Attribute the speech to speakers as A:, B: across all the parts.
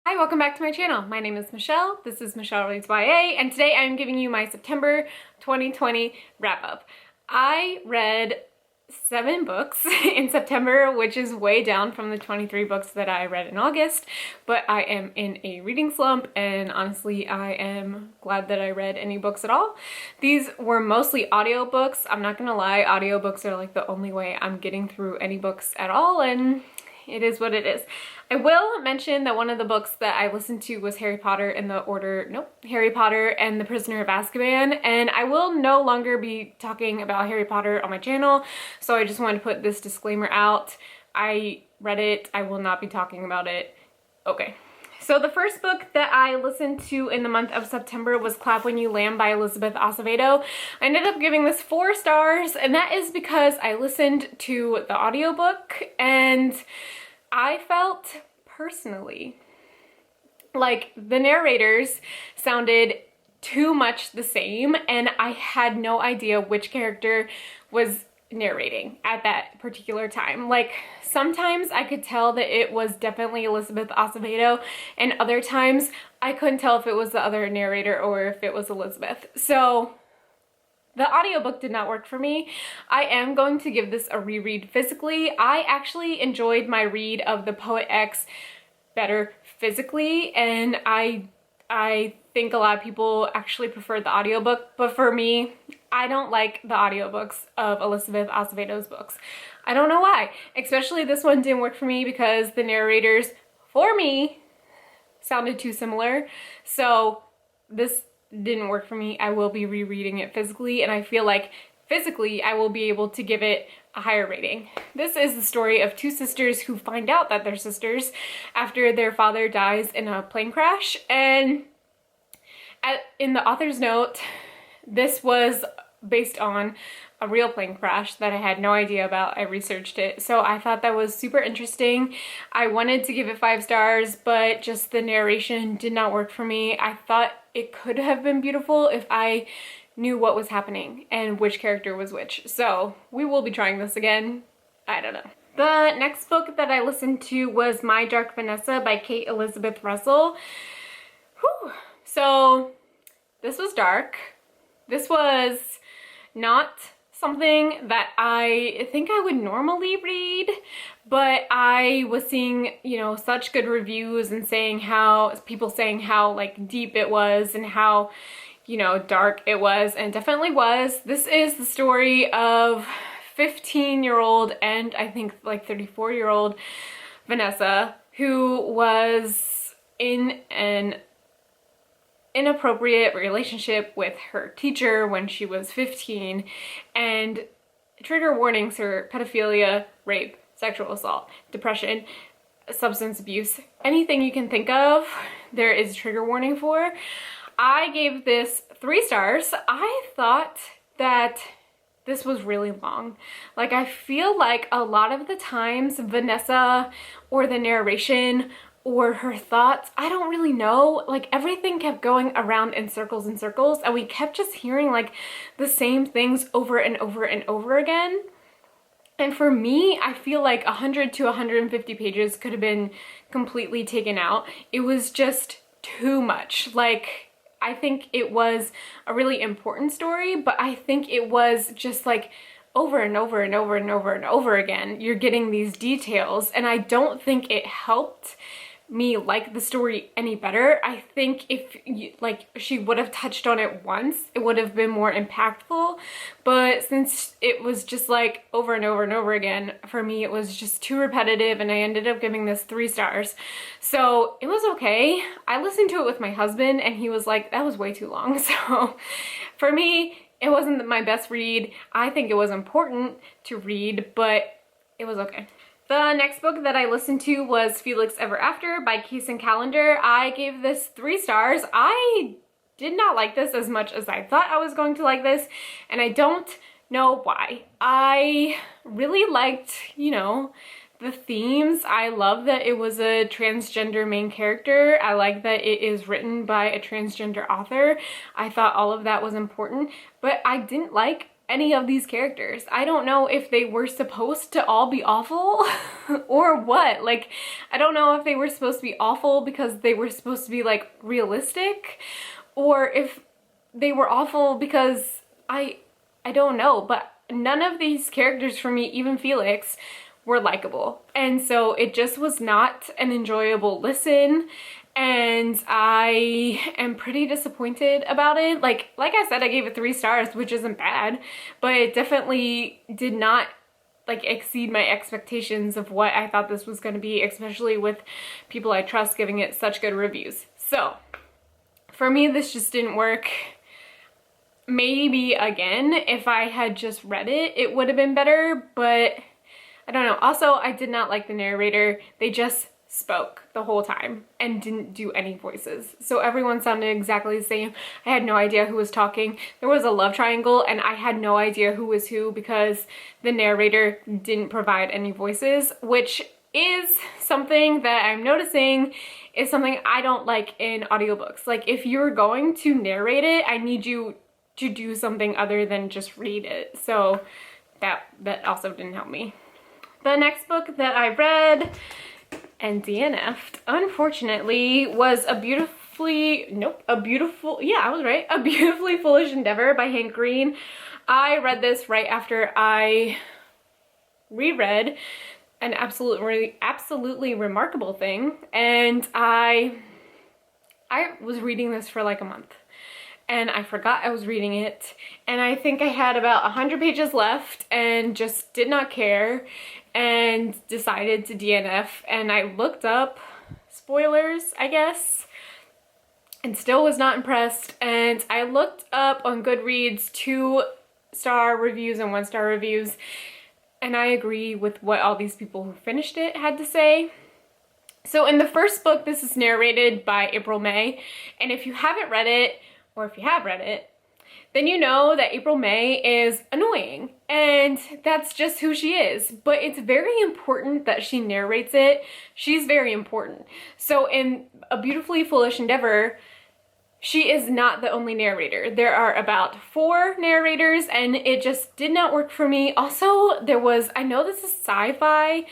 A: Hi, welcome back to my channel. My name is Michelle. This is Michelle Reads YA, and today I'm giving you my September 2020 wrap up. I read 7 books in September, which is way down from the 23 books that I read in August, but I am in a reading slump, and honestly, I am glad that I read any books at all. These were mostly audiobooks. I'm not gonna lie, audiobooks are like the only way I'm getting through any books at all, and it is what it is. I will mention that one of the books that I listened to was Harry Potter and the Prisoner of Azkaban, and I will no longer be talking about Harry Potter on my channel, so I just wanted to put this disclaimer out. I read it, I will not be talking about it. Okay. So the first book that I listened to in the month of September was Clap When You Land by Elizabeth Acevedo. I ended up giving this 4 stars, and that is because I listened to the audiobook and I felt personally like the narrators sounded too much the same, and I had no idea which character was narrating at that particular time. Like, sometimes I could tell that it was definitely Elizabeth Acevedo, and other times I couldn't tell if it was the other narrator or if it was Elizabeth. So the audiobook did not work for me. I am going to give this a reread physically. I actually enjoyed my read of The Poet X better physically, and I think a lot of people actually preferred the audiobook, but for me, I don't like the audiobooks of Elizabeth Acevedo's books. I don't know why. Especially this one didn't work for me because the narrators, for me, sounded too similar. So this didn't work for me. I will be rereading it physically, and I feel like physically I will be able to give it a higher rating. This is the story of 2 sisters who find out that they're sisters after their father dies in a plane crash, and in the author's note, this was based on a real plane crash that I had no idea about. I researched it, so I thought that was super interesting. I wanted to give it 5 stars, but just the narration did not work for me. I thought it could have been beautiful if I knew what was happening and which character was which. So we will be trying this again. I don't know. The next book that I listened to was My Dark Vanessa by Kate Elizabeth Russell. Whew. So this was dark. This was not something that I think I would normally read, but I was seeing, you know, such good reviews and people saying how like deep it was and how, you know, dark it was, and it definitely was. This is the story of 15-year-old and I think like 34-year-old Vanessa, who was in an inappropriate relationship with her teacher when she was 15, and trigger warnings are pedophilia, rape, sexual assault, depression, substance abuse, anything you can think of, there is a trigger warning for. I gave this 3 stars. I thought that this was really long. Like, I feel like a lot of the times Vanessa or the narration or her thoughts, I don't really know, like everything kept going around in circles and circles, and we kept just hearing like the same things over and over and over again. And for me, I feel like 100 to 150 pages could have been completely taken out. It was just too much. Like, I think it was a really important story, but I think it was just like over and over and over and over and over again, you're getting these details, and I don't think it helped me like the story any better. I think if she would have touched on it once, it would have been more impactful, but since it was just like over and over and over again, for me it was just too repetitive, and I ended up giving this 3 stars. So it was okay. I listened to it with my husband and he was like, that was way too long. So for me, it wasn't my best read. I think it was important to read, but it was okay. The next book that I listened to was Felix Ever After by Kaysen Callender. I gave this 3 stars. I did not like this as much as I thought I was going to like this, and I don't know why. I really liked, you know, the themes. I love that it was a transgender main character. I like that it is written by a transgender author. I thought all of that was important, but I didn't like any of these characters. I don't know if they were supposed to all be awful or what. Like, I don't know if they were supposed to be awful because they were supposed to be like realistic, or if they were awful because I don't know, but none of these characters for me, even Felix, were likable. And so it just was not an enjoyable listen. And I am pretty disappointed about it. Like I said, I gave it 3 stars, which isn't bad, but it definitely did not like exceed my expectations of what I thought this was going to be, especially with people I trust giving it such good reviews. So for me, this just didn't work. Maybe again, if I had just read it, it would have been better, but I don't know. Also, I did not like the narrator. They just spoke the whole time and didn't do any voices. So everyone sounded exactly the same. I had no idea who was talking. There was a love triangle and I had no idea who was who because the narrator didn't provide any voices, which is something that I'm noticing is something I don't like in audiobooks. Like, if you're going to narrate it, I need you to do something other than just read it. So that also didn't help me. The next book that I read and DNF'd, unfortunately, was A Beautifully Foolish Endeavor by Hank Green. I read this right after I reread An Absolutely Remarkable Thing, and I was reading this for like a month. And I forgot I was reading it, and I think I had about 100 pages left and just did not care and decided to DNF. And I looked up spoilers, I guess, and still was not impressed. And I looked up on Goodreads 2-star reviews and 1-star reviews, and I agree with what all these people who finished it had to say. So in the first book, this is narrated by April May, and if you haven't read it, or if you have read it, then you know that April May is annoying, and that's just who she is. But it's very important that she narrates it. She's very important. So in A Beautifully Foolish Endeavor, she is not the only narrator. There are about 4 narrators, and it just did not work for me. Also, I know this is sci-fi,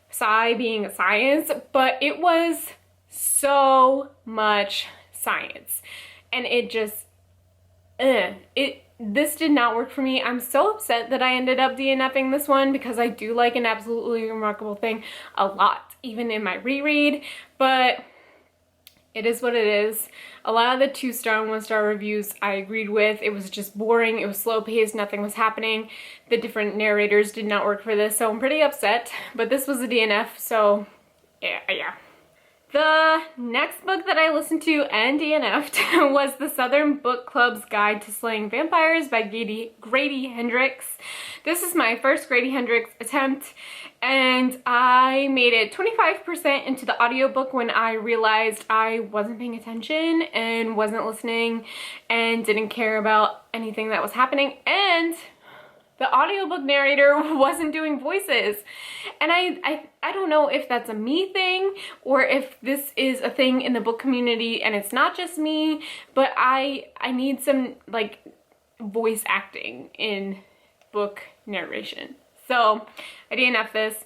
A: sci being science, but it was so much science. And it just, this did not work for me. I'm so upset that I ended up DNFing this one because I do like An Absolutely Remarkable Thing a lot, even in my reread, but it is what it is. A lot of the 2-star and 1-star reviews I agreed with. It was just boring, it was slow paced, nothing was happening. The different narrators did not work for this, so I'm pretty upset, but this was a DNF, so yeah. The next book that I listened to and DNF'd was The Southern Book Club's Guide to Slaying Vampires by Grady Hendrix. This is my first Grady Hendrix attempt, and I made it 25% into the audiobook when I realized I wasn't paying attention and wasn't listening and didn't care about anything that was happening, and the audiobook narrator wasn't doing voices. And I don't know if that's a me thing or if this is a thing in the book community and it's not just me, but I need some like voice acting in book narration. So I DNF'd this,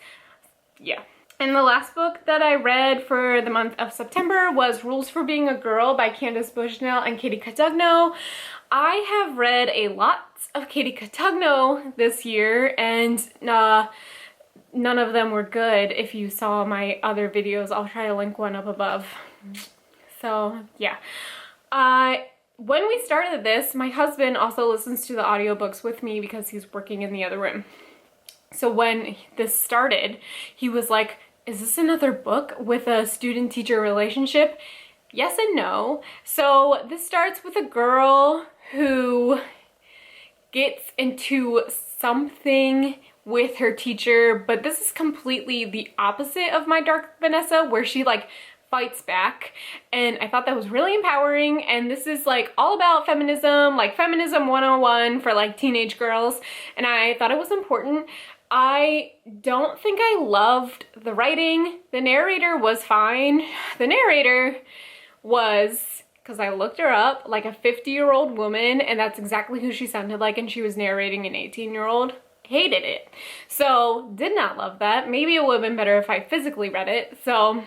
A: yeah. And the last book that I read for the month of September was Rules for Being a Girl by Candace Bushnell and Katie Cotugno. I have read a lot of Katie Cotugno this year, and none of them were good. If you saw my other videos, I'll try to link one up above. So yeah. When we started this, my husband also listens to the audiobooks with me because he's working in the other room. So when this started, he was like, is this another book with a student-teacher relationship? Yes and no. So this starts with a girl who gets into something with her teacher, but this is completely the opposite of my Dark Vanessa, where she like fights back, and I thought that was really empowering. And this is like all about feminism, like feminism 101 for like teenage girls, and I thought it was important. I don't think I loved the writing. The narrator was fine. The narrator was because I looked her up, like a 50-year-old woman, and that's exactly who she sounded like, and she was narrating an 18-year-old. Hated it. So did not love that. Maybe it would have been better if I physically read it. So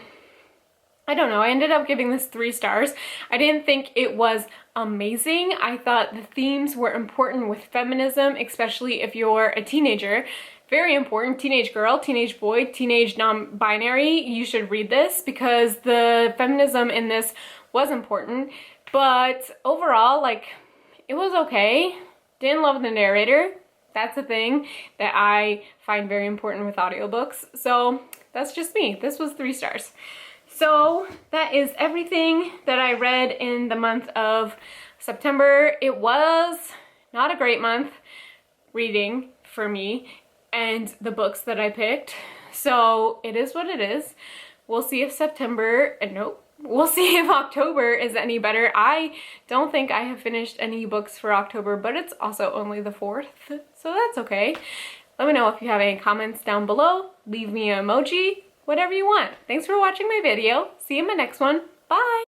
A: I don't know. I ended up giving this 3 stars. I didn't think it was amazing. I thought the themes were important with feminism, especially if you're a teenager. Very important. Teenage girl, teenage boy, teenage non-binary. You should read this because the feminism in this was important. But overall, like, it was okay. Didn't love the narrator. That's a thing that I find very important with audiobooks. So that's just me. This was 3 stars. So that is everything that I read in the month of September. It was not a great month reading for me and the books that I picked. So it is what it is. We'll see if we'll see if October is any better. I don't think I have finished any books for October, but it's also only the 4th, so that's okay. Let me know if you have any comments down below. Leave me an emoji, whatever you want. Thanks for watching my video. See you in my next one. Bye!